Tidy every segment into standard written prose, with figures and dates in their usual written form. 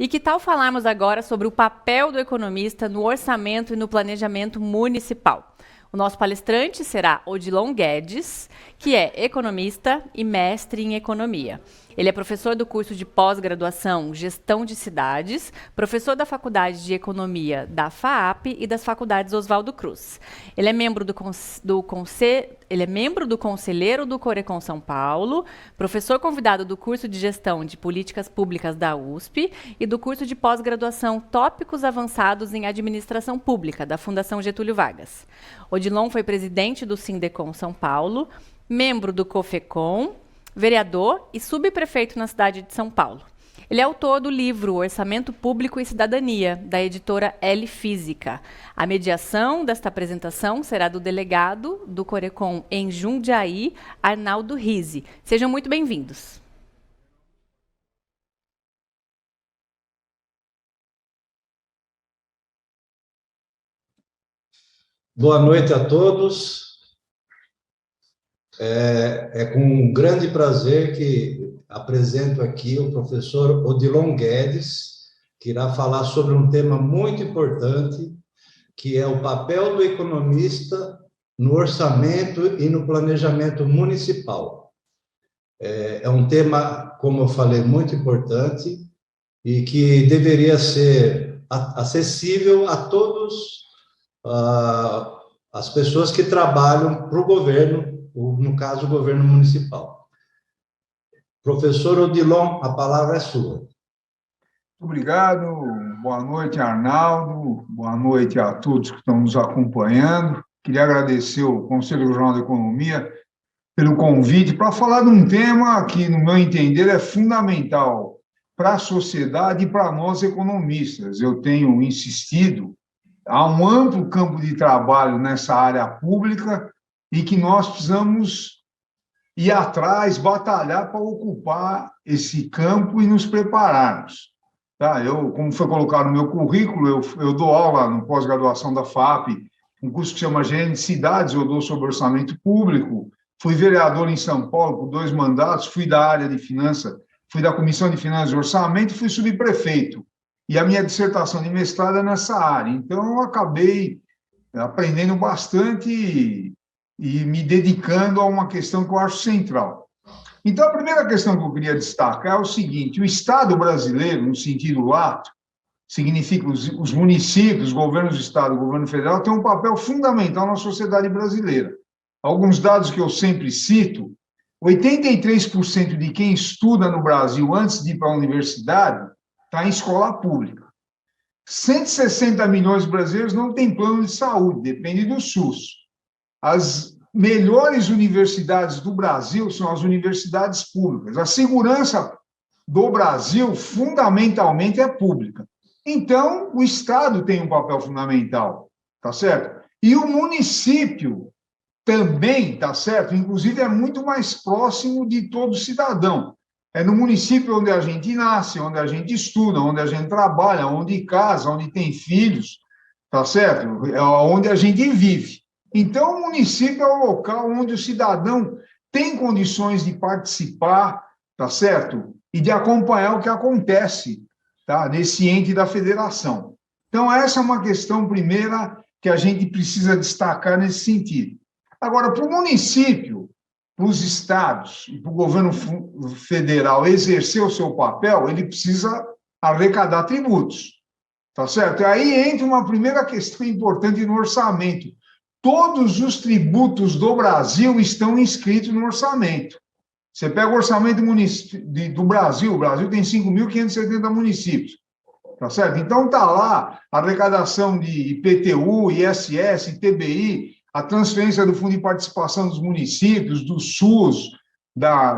E que tal falarmos agora sobre o papel do economista no orçamento e no planejamento municipal? O nosso palestrante será Odilon Guedes, que é economista e mestre em economia. Ele é professor do curso de pós-graduação Gestão de Cidades, professor da Faculdade de Economia da FAAP e das Faculdades Oswaldo Cruz. Ele é membro do Conselheiro do Corecon São Paulo, professor convidado do curso de Gestão de Políticas Públicas da USP e do curso de pós-graduação Tópicos Avançados em Administração Pública, da Fundação Getúlio Vargas. Odilon foi presidente do Sindecom São Paulo, membro do COFECOM, vereador e subprefeito na cidade de São Paulo. Ele é autor do livro Orçamento Público e Cidadania, da editora L Física. A mediação desta apresentação será do delegado do Corecon em Jundiaí, Arnaldo Rizzi. Sejam muito bem-vindos. Boa noite a todos. É com um grande prazer que apresento aqui o professor Odilon Guedes, que irá falar sobre um tema muito importante, que é o papel do economista no orçamento e no planejamento municipal. É um tema, como eu falei, muito importante e que deveria ser acessível a todos as pessoas que trabalham para o governo, no caso, o governo municipal. Professor Odilon, a palavra é sua. Obrigado, boa noite, Arnaldo, boa noite a todos que estão nos acompanhando. Queria agradecer ao Conselho Regional de Economia pelo convite para falar de um tema que, no meu entender, é fundamental para a sociedade e para nós economistas. Eu tenho insistido, há um amplo campo de trabalho nessa área pública e que nós precisamos ir atrás, batalhar para ocupar esse campo e nos prepararmos. Tá? Como foi colocado no meu currículo, eu dou aula no pós-graduação da FAP, um curso que chama Gerente de Cidades, eu dou sobre orçamento público, fui vereador em São Paulo por 2 mandatos, fui da área de finanças, fui da Comissão de Finanças e Orçamento e fui subprefeito. E a minha dissertação de mestrado é nessa área. Então, eu acabei aprendendo bastante e me dedicando a uma questão que eu acho central. Então, a primeira questão que eu queria destacar é o seguinte: o Estado brasileiro, no sentido lato, significa os municípios, os governos do Estado, o governo federal, tem um papel fundamental na sociedade brasileira. Alguns dados que eu sempre cito: 83% de quem estuda no Brasil antes de ir para a universidade está em escola pública. 160 milhões de brasileiros não têm plano de saúde, depende do SUS. As melhores universidades do Brasil são as universidades públicas. A segurança do Brasil, fundamentalmente, é pública. Então, o Estado tem um papel fundamental, tá certo? E o município também, tá certo? Inclusive, é muito mais próximo de todo cidadão. É no município onde a gente nasce, onde a gente estuda, onde a gente trabalha, onde casa, onde tem filhos, tá certo? É onde a gente vive. Então, o município é o local onde o cidadão tem condições de participar, tá certo? E de acompanhar o que acontece, tá? Nesse ente da federação. Então, essa é uma questão primeira que a gente precisa destacar nesse sentido. Agora, para o município, para os estados e para o governo federal exercer o seu papel, ele precisa arrecadar tributos, tá certo? E aí entra uma primeira questão importante no orçamento. Todos os tributos do Brasil estão inscritos no orçamento. Você pega o orçamento do Brasil, o Brasil tem 5.570 municípios, tá certo? Então está lá a arrecadação de IPTU, ISS, ITBI, a transferência do Fundo de Participação dos Municípios, do SUS,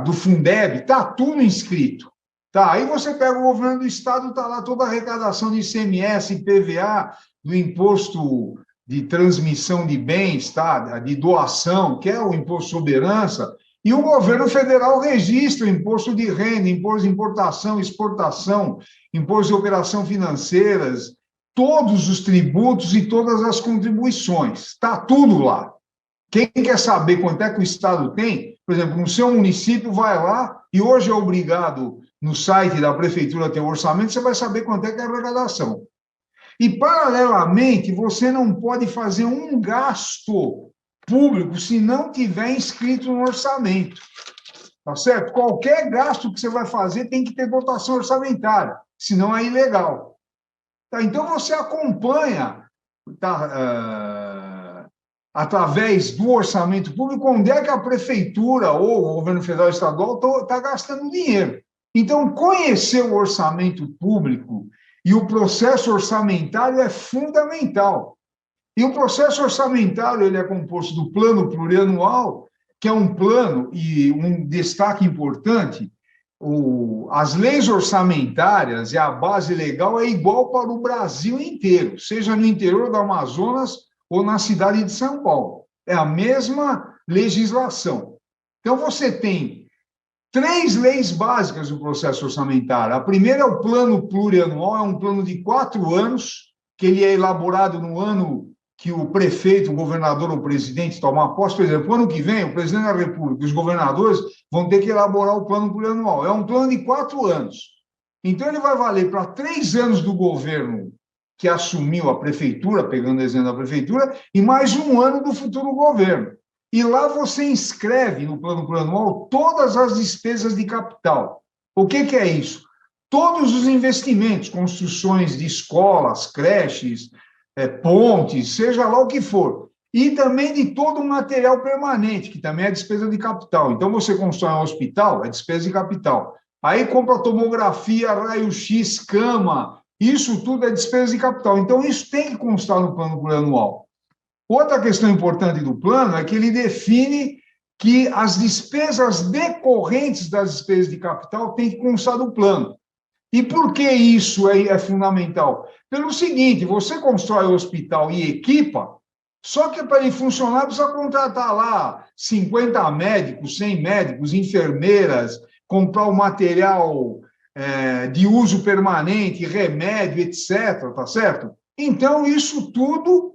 do Fundeb, está tudo inscrito. Tá? Aí você pega o governo do Estado, está lá toda a arrecadação de ICMS, IPVA, do Imposto de Transmissão de Bens, tá? De doação, que é o Imposto de Soberança, e o governo federal registra o Imposto de Renda, Imposto de Importação, Exportação, Imposto de Operação Financeiras, todos os tributos e todas as contribuições. Está tudo lá. Quem quer saber quanto é que o Estado tem, por exemplo, no seu município, vai lá e hoje é obrigado, no site da prefeitura tem o orçamento, você vai saber quanto é que é a arrecadação. E, paralelamente, você não pode fazer um gasto público se não tiver inscrito no orçamento. Tá certo? Qualquer gasto que você vai fazer tem que ter dotação orçamentária, senão é ilegal. Tá? Então, você acompanha, através do orçamento público, onde é que a prefeitura ou o governo federal e estadual está gastando dinheiro. Então, conhecer o orçamento público e o processo orçamentário é fundamental. E o processo orçamentário ele é composto do plano plurianual, que é um plano, e um destaque importante, as leis orçamentárias e a base legal é igual para o Brasil inteiro, seja no interior do Amazonas ou na cidade de São Paulo. É a mesma legislação. Então, você tem 3 leis básicas do processo orçamentário. A primeira é o plano plurianual, é um plano de 4 anos, que ele é elaborado no ano que o prefeito, o governador ou o presidente tomar posse. Por exemplo, ano que vem, o presidente da República e os governadores vão ter que elaborar o plano plurianual. É um plano de 4 anos. Então, ele vai valer para 3 anos do governo que assumiu a prefeitura, pegando o exemplo da prefeitura, e mais 1 ano do futuro governo. E lá você inscreve no plano plurianual todas as despesas de capital. O que é isso? Todos os investimentos, construções de escolas, creches, pontes, seja lá o que for. E também de todo o material permanente, que também é despesa de capital. Então, você constrói um hospital, é despesa de capital. Aí compra tomografia, raio-x, cama, isso tudo é despesa de capital. Então, isso tem que constar no plano plurianual. Outra questão importante do plano é que ele define que as despesas decorrentes das despesas de capital têm que constar no plano. E por que isso é fundamental? Pelo seguinte, você constrói o hospital e equipa, só que para ele funcionar precisa contratar lá 50 médicos, 100 médicos, enfermeiras, comprar o material de uso permanente, remédio, etc., tá certo? Então, isso tudo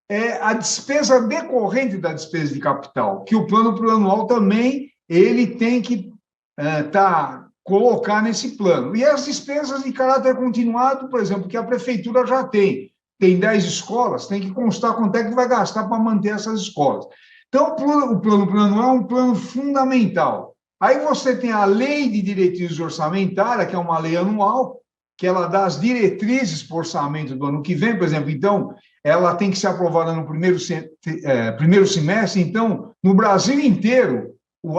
é a despesa decorrente da despesa de capital, que o plano plurianual também ele tem que colocar nesse plano. E as despesas de caráter continuado, por exemplo, que a prefeitura já tem 10 escolas, tem que constar quanto é que vai gastar para manter essas escolas. Então, o plano plurianual é um plano fundamental. Aí você tem a lei de diretrizes orçamentárias, que é uma lei anual, que ela dá as diretrizes para o orçamento do ano que vem, por exemplo. Então, ela tem que ser aprovada no primeiro semestre. Então, no Brasil inteiro,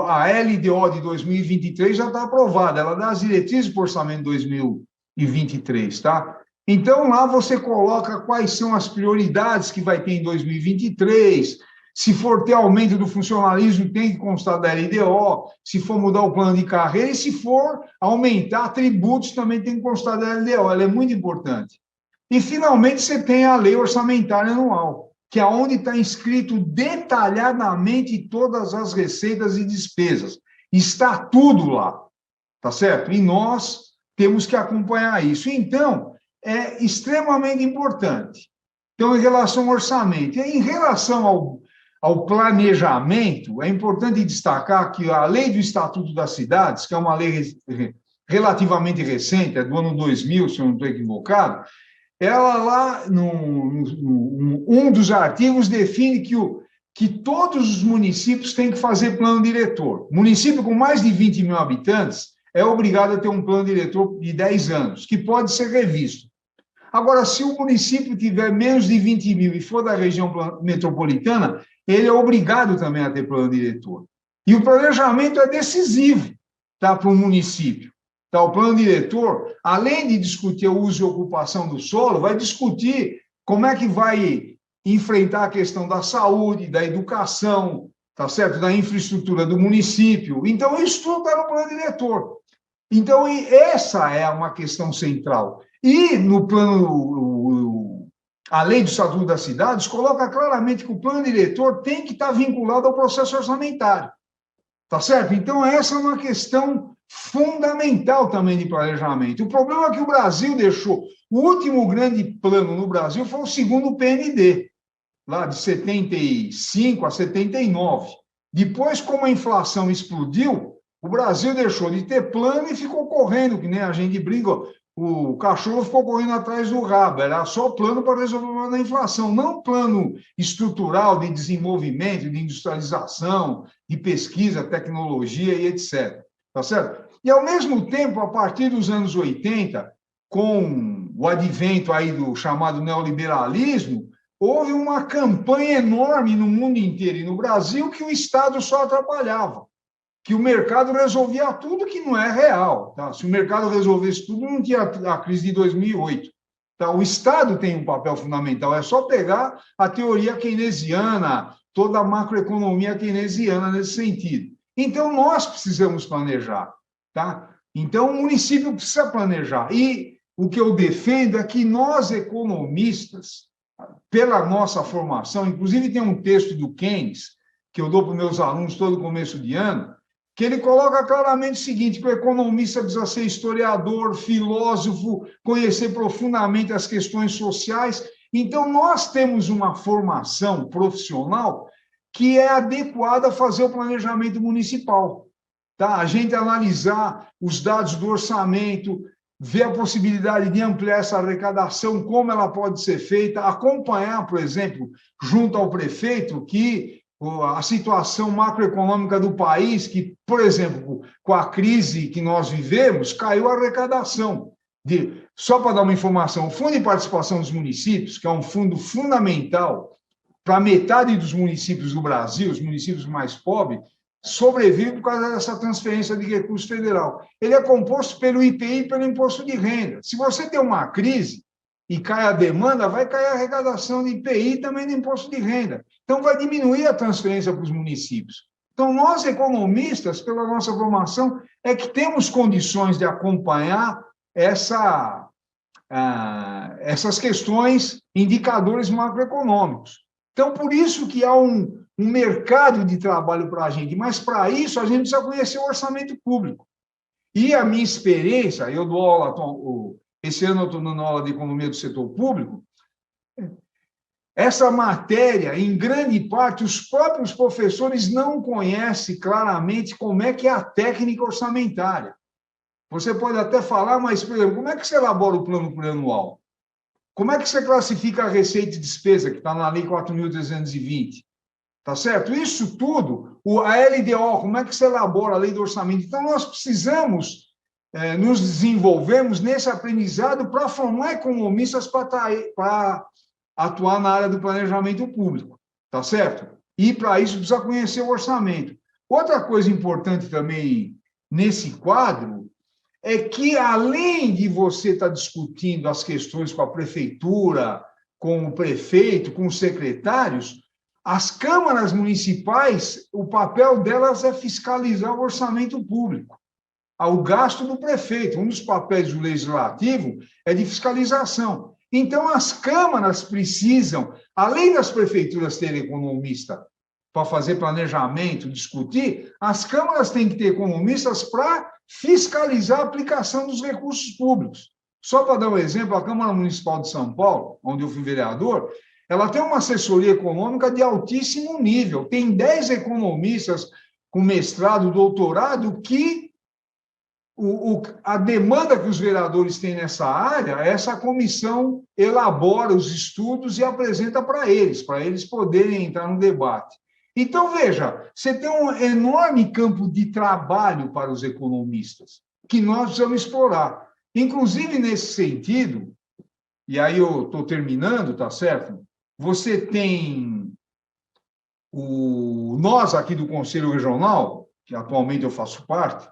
a LDO de 2023 já está aprovada. Ela dá as diretrizes para o orçamento de 2023, tá? Então, lá você coloca quais são as prioridades que vai ter em 2023. Se for ter aumento do funcionalismo, tem que constar da LDO. Se for mudar o plano de carreira, e se for aumentar tributos, também tem que constar da LDO. Ela é muito importante. E, finalmente, você tem a lei orçamentária anual, que é onde está inscrito detalhadamente todas as receitas e despesas. Está tudo lá, tá certo? E nós temos que acompanhar isso. Então, é extremamente importante. Então, em relação ao orçamento, e em relação ao planejamento, é importante destacar que a lei do Estatuto das Cidades, que é uma lei relativamente recente, é do ano 2000, se eu não estou equivocado, ela lá, um dos artigos, define que todos os municípios têm que fazer plano diretor. Município com mais de 20 mil habitantes é obrigado a ter um plano diretor de 10 anos, que pode ser revisto. Agora, se o município tiver menos de 20 mil e for da região metropolitana, ele é obrigado também a ter plano diretor. E o planejamento é decisivo, tá, para o município. Tá, o plano diretor, além de discutir o uso e ocupação do solo, vai discutir como é que vai enfrentar a questão da saúde, da educação, tá certo? Da infraestrutura do município. Então, isso tudo está no plano diretor. Então, essa é uma questão central. E no plano, a lei do Estatuto das Cidades coloca claramente que o plano diretor tem que estar vinculado ao processo orçamentário. Tá certo? Então, essa é uma questão fundamental também de planejamento. O problema é que o Brasil deixou. O último grande plano no Brasil foi o segundo PND, lá de 75 a 79. Depois, como a inflação explodiu, O Brasil deixou de ter plano e ficou correndo, que nem a gente brinca, o cachorro ficou correndo atrás do rabo, era só plano para resolver o problema da inflação, não plano estrutural de desenvolvimento, de industrialização, de pesquisa, tecnologia e etc. Tá certo? E, ao mesmo tempo, a partir dos anos 80, com o advento aí do chamado neoliberalismo, houve uma campanha enorme no mundo inteiro e no Brasil que o Estado só atrapalhava, que o mercado resolvia tudo, que não é real. Tá? Se o mercado resolvesse tudo, não tinha a crise de 2008. Tá? O Estado tem um papel fundamental, é só pegar a teoria keynesiana, toda a macroeconomia keynesiana nesse sentido. Então, nós precisamos planejar. Tá? Então, o município precisa planejar. E o que eu defendo é que nós, economistas, pela nossa formação, inclusive tem um texto do Keynes, que eu dou para os meus alunos todo começo de ano, que ele coloca claramente o seguinte, que o economista precisa ser historiador, filósofo, conhecer profundamente as questões sociais. Então, nós temos uma formação profissional que é adequada a fazer o planejamento municipal. Tá? A gente analisar os dados do orçamento, ver a possibilidade de ampliar essa arrecadação, como ela pode ser feita, acompanhar, por exemplo, junto ao prefeito, que a situação macroeconômica do país, que, por exemplo, com a crise que nós vivemos, caiu a arrecadação. Só para dar uma informação, o Fundo de Participação dos Municípios, que é um fundo fundamental para metade dos municípios do Brasil, os municípios mais pobres, sobrevive por causa dessa transferência de recurso federal. Ele é composto pelo IPI e pelo imposto de renda. Se você tem uma crise e cai a demanda, vai cair a arrecadação de IPI e também do imposto de renda. Então, vai diminuir a transferência para os municípios. Então, nós, economistas, pela nossa formação, é que temos condições de acompanhar essas questões, indicadores macroeconômicos. Então, por isso que há um mercado de trabalho para a gente, mas, para isso, a gente precisa conhecer o orçamento público. E a minha experiência, eu dou aula, esse ano eu estou dando aula de economia do setor público, essa matéria, em grande parte, os próprios professores não conhecem claramente como é que é a técnica orçamentária. Você pode até falar, mas, por exemplo, como é que você elabora o plano plurianual? Como é que você classifica a receita e despesa, que está na Lei 4.320? Tá certo? Isso tudo, a LDO, como é que você elabora a lei do orçamento? Então, nós precisamos nos desenvolvermos nesse aprendizado para formar economistas para atuar na área do planejamento público, tá certo? E, para isso, precisa conhecer o orçamento. Outra coisa importante também nesse quadro é que, além de você estar discutindo as questões com a prefeitura, com o prefeito, com os secretários, as câmaras municipais, o papel delas é fiscalizar o orçamento público, ao gasto do prefeito. Um dos papéis do legislativo é de fiscalização. Então, as câmaras precisam, além das prefeituras terem economista para fazer planejamento, discutir, as câmaras têm que ter economistas para fiscalizar a aplicação dos recursos públicos. Só para dar um exemplo, a Câmara Municipal de São Paulo, onde eu fui vereador, ela tem uma assessoria econômica de altíssimo nível. Tem 10 economistas com mestrado, doutorado, que a demanda que os vereadores têm nessa área, essa comissão elabora os estudos e apresenta para eles poderem entrar no debate. Então, veja, você tem um enorme campo de trabalho para os economistas, que nós precisamos explorar. Inclusive, nesse sentido, e aí eu estou terminando, tá certo? Você tem nós aqui do Conselho Regional, que atualmente eu faço parte,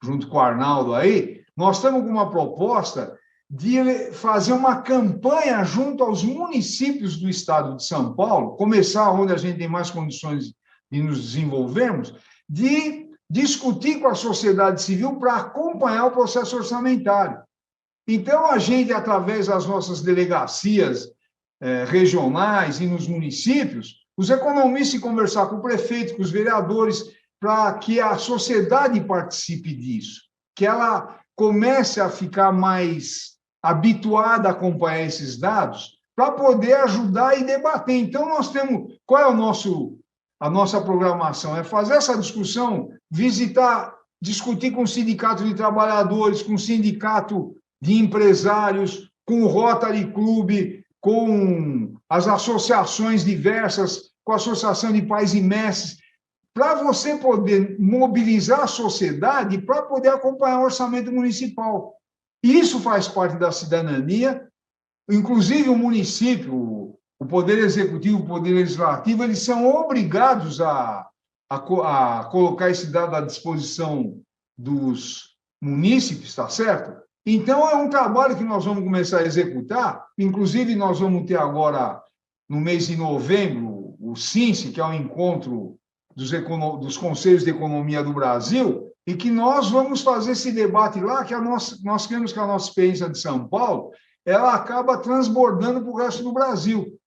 junto com o Arnaldo aí, nós estamos com uma proposta de fazer uma campanha junto aos municípios do estado de São Paulo, começar onde a gente tem mais condições de nos desenvolvermos, de discutir com a sociedade civil para acompanhar o processo orçamentário. Então, a gente, através das nossas delegacias regionais e nos municípios, os economistas conversar com o prefeito, com os vereadores, para que a sociedade participe disso, que ela comece a ficar mais habituada a acompanhar esses dados, para poder ajudar e debater. Então, nós temos... Qual é a nossa programação? É fazer essa discussão, visitar discutir com o sindicato de trabalhadores, com o sindicato de empresários, com o Rotary Club, com as associações diversas, com a Associação de Pais e Mestres, para você poder mobilizar a sociedade para poder acompanhar o orçamento municipal. Isso faz parte da cidadania, inclusive o município, o Poder Executivo, o Poder Legislativo, eles são obrigados a colocar esse dado à disposição dos munícipes, está certo? Então, é um trabalho que nós vamos começar a executar, inclusive nós vamos ter agora, no mês de novembro, o CINSE, que é o encontro dos Conselhos de Economia do Brasil, e que nós vamos fazer esse debate lá, que nós queremos que a nossa experiência de São Paulo, ela acaba transbordando para o resto do Brasil.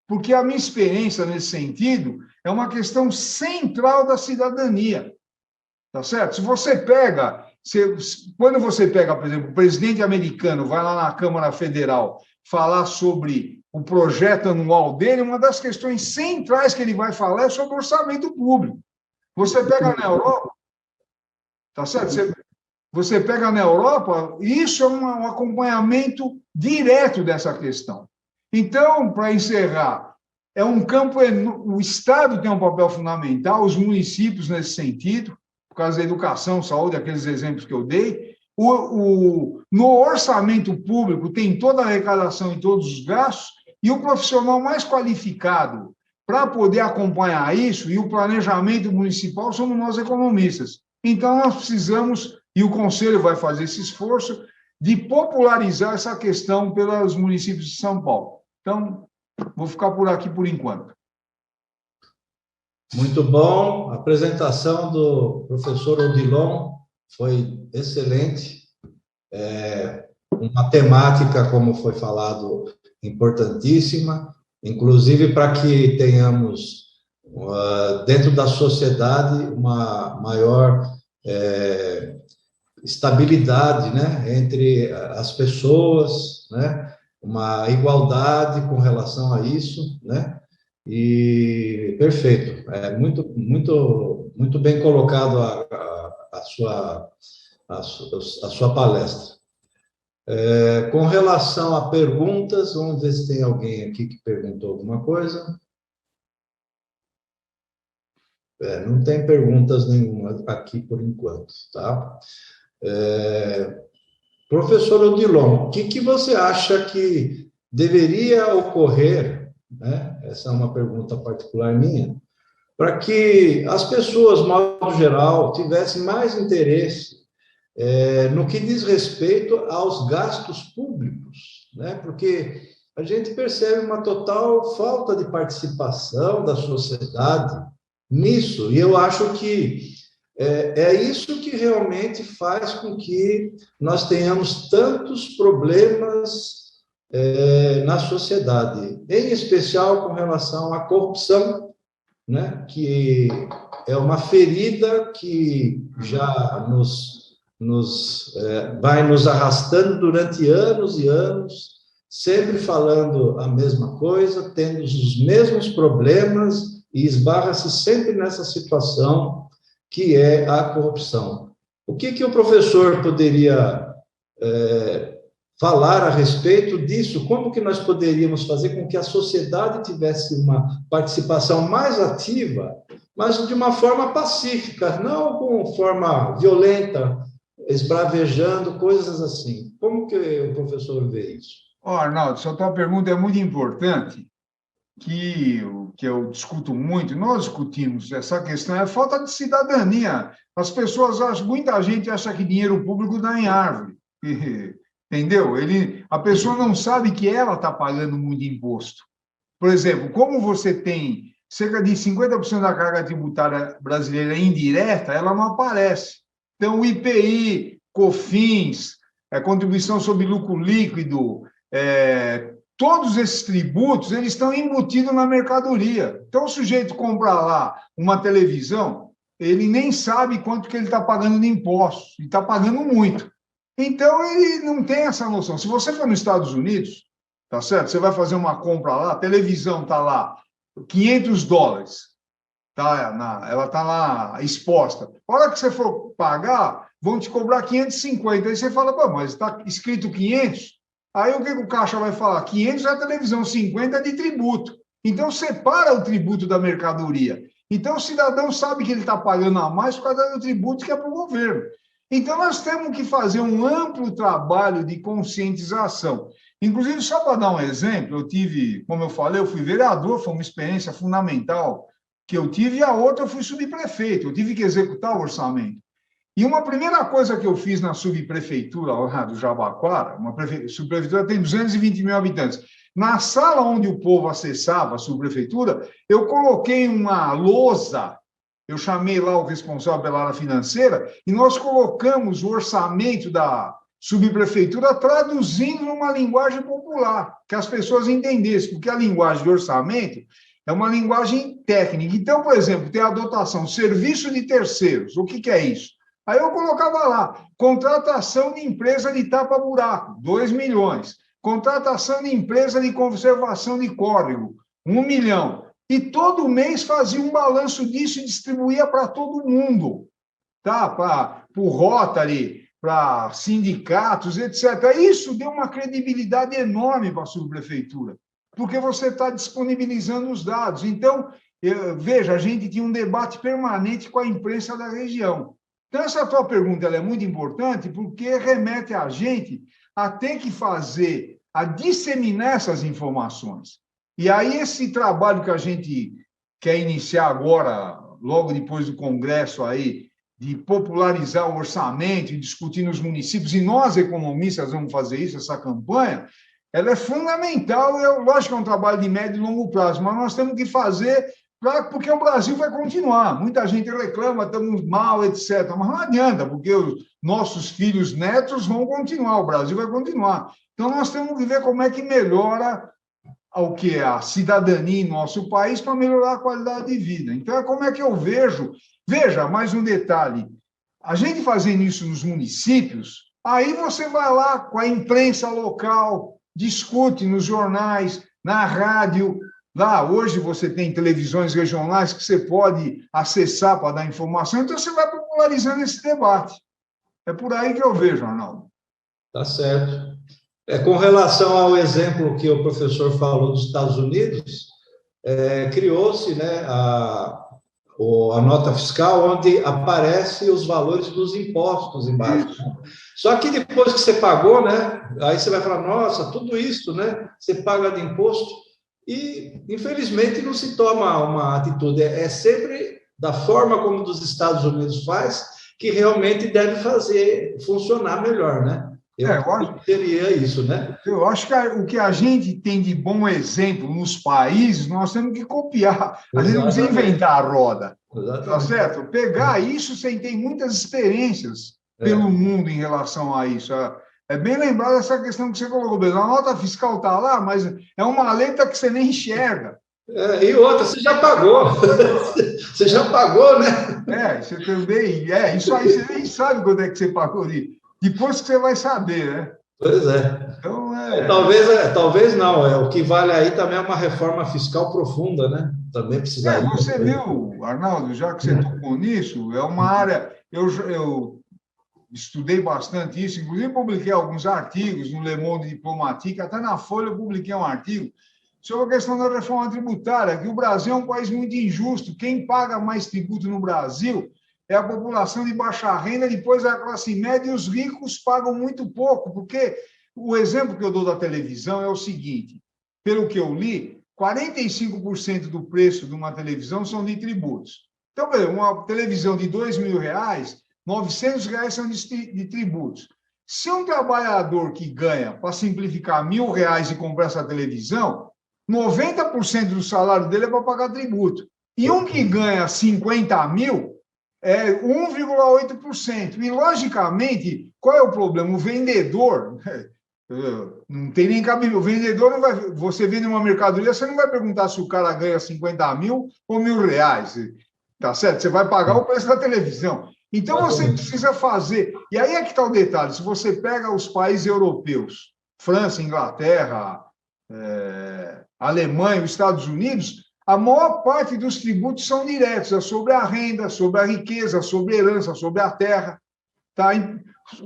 Porque a minha experiência nesse sentido é uma questão central da cidadania, tá certo? Se você pega, quando você pega, por exemplo, o presidente americano vai lá na Câmara Federal falar sobre o projeto anual dele, uma das questões centrais que ele vai falar é sobre orçamento público. Você pega na Europa, tá certo? Você pega na Europa, isso é um acompanhamento direto dessa questão. Então, para encerrar, é um campo, o Estado tem um papel fundamental, os municípios nesse sentido, por causa da educação, saúde, aqueles exemplos que eu dei. No orçamento público tem toda a arrecadação e todos os gastos, e o profissional mais qualificado para poder acompanhar isso, e o planejamento municipal, somos nós economistas. Então, nós precisamos, e o Conselho vai fazer esse esforço, de popularizar essa questão pelos municípios de São Paulo. Então, vou ficar por aqui por enquanto. Muito bom. A apresentação do professor Odilon foi excelente. Uma temática, como foi falado, importantíssima, inclusive para que tenhamos, dentro da sociedade, uma maior estabilidade, né, entre as pessoas, né, uma igualdade com relação a isso, né, e perfeito, muito bem colocado a sua palestra. Com relação a perguntas, vamos ver se tem alguém aqui que perguntou alguma coisa. Não tem perguntas nenhuma aqui por enquanto, tá? Professor Odilon, o que você acha que deveria ocorrer, né? Essa é uma pergunta particular minha, para que as pessoas, de modo geral, tivessem mais interesse no que diz respeito aos gastos públicos, né? Porque a gente percebe uma total falta de participação da sociedade nisso, e eu acho que é isso que realmente faz com que nós tenhamos tantos problemas na sociedade, em especial com relação à corrupção, né, que é uma ferida que já vai nos arrastando durante anos e anos, sempre falando a mesma coisa, tendo os mesmos problemas e esbarra-se sempre nessa situação que é a corrupção. O que o professor poderia falar a respeito disso? Como que nós poderíamos fazer com que a sociedade tivesse uma participação mais ativa, mas de uma forma pacífica, não com forma violenta, esbravejando, coisas assim? Como que o professor vê isso? Arnaldo, sua tua pergunta é muito importante, que eu discuto muito, nós discutimos essa questão, é a falta de cidadania. As pessoas acham, muita gente acha que dinheiro público dá em árvore, entendeu? A pessoa não sabe que ela está pagando muito imposto. Por exemplo, como você tem cerca de 50% da carga tributária brasileira indireta, ela não aparece. Então, o IPI, COFINS, contribuição sobre lucro líquido, todos esses tributos, eles estão embutidos na mercadoria. Então, o sujeito compra lá uma televisão, ele nem sabe quanto que ele está pagando de impostos, e está pagando muito. Então, ele não tem essa noção. Se você for nos Estados Unidos, tá certo? Você vai fazer uma compra lá, a televisão está lá, $500, ela está lá exposta. A hora que você for pagar, vão te cobrar 550. Aí você fala, pô, mas está escrito 500. Aí o que o caixa vai falar? 500 é a televisão, 50 é de tributo. Então, separa o tributo da mercadoria. Então, o cidadão sabe que ele está pagando a mais por causa do tributo que é para o governo. Então, nós temos que fazer um amplo trabalho de conscientização. Inclusive, só para dar um exemplo, como eu falei, eu fui vereador, foi uma experiência fundamental que eu tive, e a outra eu fui subprefeito, eu tive que executar o orçamento. E uma primeira coisa que eu fiz na subprefeitura lá do Jabaquara, subprefeitura tem 220 mil habitantes, na sala onde o povo acessava a subprefeitura, eu coloquei uma lousa, eu chamei lá o responsável pela área financeira, e nós colocamos o orçamento da subprefeitura traduzindo numa linguagem popular, que as pessoas entendessem, porque a linguagem de orçamento é uma linguagem técnica. Então, por exemplo, tem a dotação, serviço de terceiros. O que é isso? Aí eu colocava lá, contratação de empresa de tapa-buraco, 2 milhões. Contratação de empresa de conservação de córrego, 1 milhão. E todo mês fazia um balanço disso e distribuía para todo mundo, tá? Para o Rotary, para sindicatos, etc. Isso deu uma credibilidade enorme para a subprefeitura, porque você está disponibilizando os dados. Então, veja, a gente tinha um debate permanente com a imprensa da região. Então, essa tua pergunta ela é muito importante, porque remete a gente a ter que a disseminar essas informações. E aí, esse trabalho que a gente quer iniciar agora, logo depois do Congresso aí, de popularizar o orçamento e discutir nos municípios, e nós, economistas, vamos fazer isso, essa campanha, ela é fundamental, lógico que é um trabalho de médio e longo prazo, mas nós temos que fazer porque o Brasil vai continuar. Muita gente reclama, estamos mal, etc. Mas não adianta, porque os nossos filhos netos vão continuar, o Brasil vai continuar. Então, nós temos que ver como é que melhora a cidadania em nosso país para melhorar a qualidade de vida. Então, é como é que eu vejo. Veja, mais um detalhe. A gente fazendo isso nos municípios, aí você vai lá com a imprensa local, discute nos jornais, na rádio. Lá, hoje, você tem televisões regionais que você pode acessar para dar informação, então você vai popularizando esse debate. É por aí que eu vejo, Arnaldo. Tá certo. Com relação ao exemplo que o professor falou dos Estados Unidos, criou-se, né, a nota fiscal, onde aparecem os valores dos impostos embaixo. Só que depois que você pagou, né, aí você vai falar, nossa, tudo isso, né, você paga de imposto, e, infelizmente, não se toma uma atitude. É sempre da forma como dos Estados Unidos faz, que realmente deve fazer funcionar melhor, né? Eu acho que seria isso, né? Eu acho que o que a gente tem de bom exemplo nos países, nós temos que copiar. A gente não precisa inventar a roda. Exatamente. Tá certo? Pegar isso, você tem muitas experiências pelo mundo em relação a isso. É bem lembrado essa questão que você colocou, a nota fiscal está lá, mas é uma letra que você nem enxerga. E outra, você já pagou. Você já pagou, né? Você também. Isso aí você nem sabe quando é que você pagou. Depois que você vai saber, né? Pois é. Então, talvez não. O que vale aí também é uma reforma fiscal profunda, né? Também precisaria. Você viu, Arnaldo, já que você tocou nisso, é uma área. Eu estudei bastante isso, inclusive publiquei alguns artigos no Le Monde Diplomatique, até na Folha eu publiquei um artigo sobre a questão da reforma tributária, que o Brasil é um país muito injusto. Quem paga mais tributo no Brasil é a população de baixa renda, depois é a classe média, e os ricos pagam muito pouco, porque o exemplo que eu dou da televisão é o seguinte, pelo que eu li, 45% do preço de uma televisão são de tributos. Então, por exemplo, uma televisão de R$2.000, R$900 são de tributos. Se um trabalhador que ganha, para simplificar, R$1.000 e comprar essa televisão, 90% do salário dele é para pagar tributo. E um que ganha 50 mil é 1,8%. E, logicamente, qual é o problema? O vendedor, não tem nem cabimento, o vendedor não vai... Você vende uma mercadoria, você não vai perguntar se o cara ganha 50 mil ou R$1.000, tá certo? Você vai pagar o preço da televisão. Então, você precisa fazer... E aí é que está o detalhe. Se você pega os países europeus, França, Inglaterra, Alemanha, os Estados Unidos, a maior parte dos tributos são diretos, é sobre a renda, sobre a riqueza, sobre a herança, sobre a terra. Tá?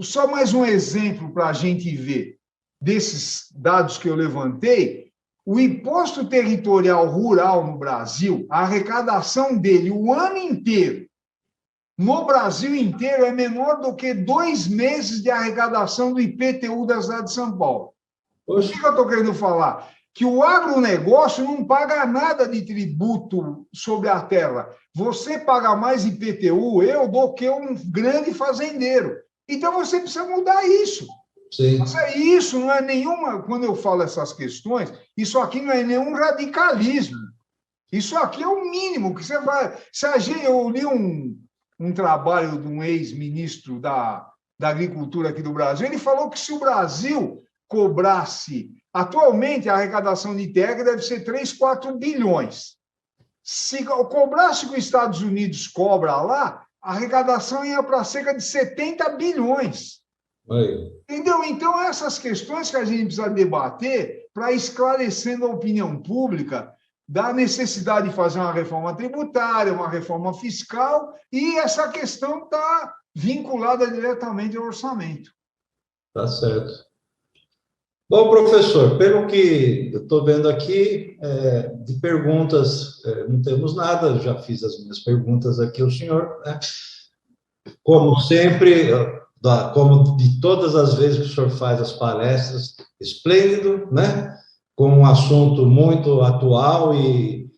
Só mais um exemplo para a gente ver desses dados que eu levantei. O imposto territorial rural no Brasil, a arrecadação dele o ano inteiro, no Brasil inteiro, é menor do que 2 meses de arrecadação do IPTU da cidade de São Paulo. O que eu estou querendo falar? Que o agronegócio não paga nada de tributo sobre a terra. Você paga mais IPTU, eu, do que um grande fazendeiro. Então, você precisa mudar isso. Sim. Isso não é nenhuma... Quando eu falo essas questões, isso aqui não é nenhum radicalismo. Isso aqui é o mínimo que você vai... Eu li um trabalho de um ex-ministro da Agricultura aqui do Brasil, ele falou que se o Brasil cobrasse... Atualmente, a arrecadação de terra deve ser 3, 4 bilhões. Se cobrasse o que os Estados Unidos cobra lá, a arrecadação ia para cerca de 70 bilhões. Oi. Entendeu? Então, essas questões que a gente precisa debater para esclarecendo a opinião pública da necessidade de fazer uma reforma tributária, uma reforma fiscal, e essa questão está vinculada diretamente ao orçamento. Tá certo. Bom, professor, pelo que eu estou vendo aqui, de perguntas, não temos nada, já fiz as minhas perguntas aqui ao senhor, né? Como sempre, como de todas as vezes que o senhor faz as palestras, esplêndido, né? Com um assunto muito atual e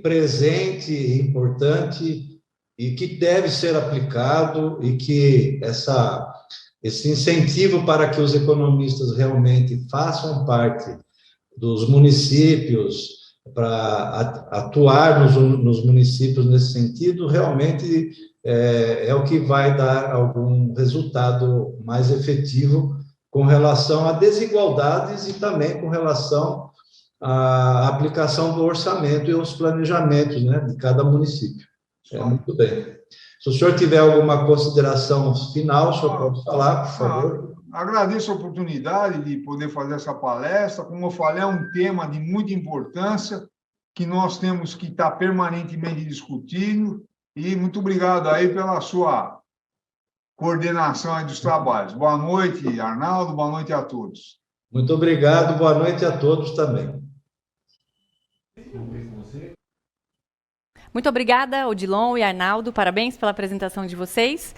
presente, e importante, e que deve ser aplicado, e que esse incentivo para que os economistas realmente façam parte dos municípios, para atuar nos municípios nesse sentido, realmente é o que vai dar algum resultado mais efetivo com relação a desigualdades e também com relação à aplicação do orçamento e aos planejamentos, né, de cada município. Muito bem. Se o senhor tiver alguma consideração final, o senhor pode falar, por favor. Agradeço a oportunidade de poder fazer essa palestra. Como eu falei, é um tema de muita importância que nós temos que estar permanentemente discutindo. E muito obrigado aí pela sua coordenação aí dos trabalhos. Boa noite, Arnaldo. Boa noite a todos. Muito obrigado. Boa noite a todos também. Muito obrigada, Odilon e Arnaldo. Parabéns pela apresentação de vocês.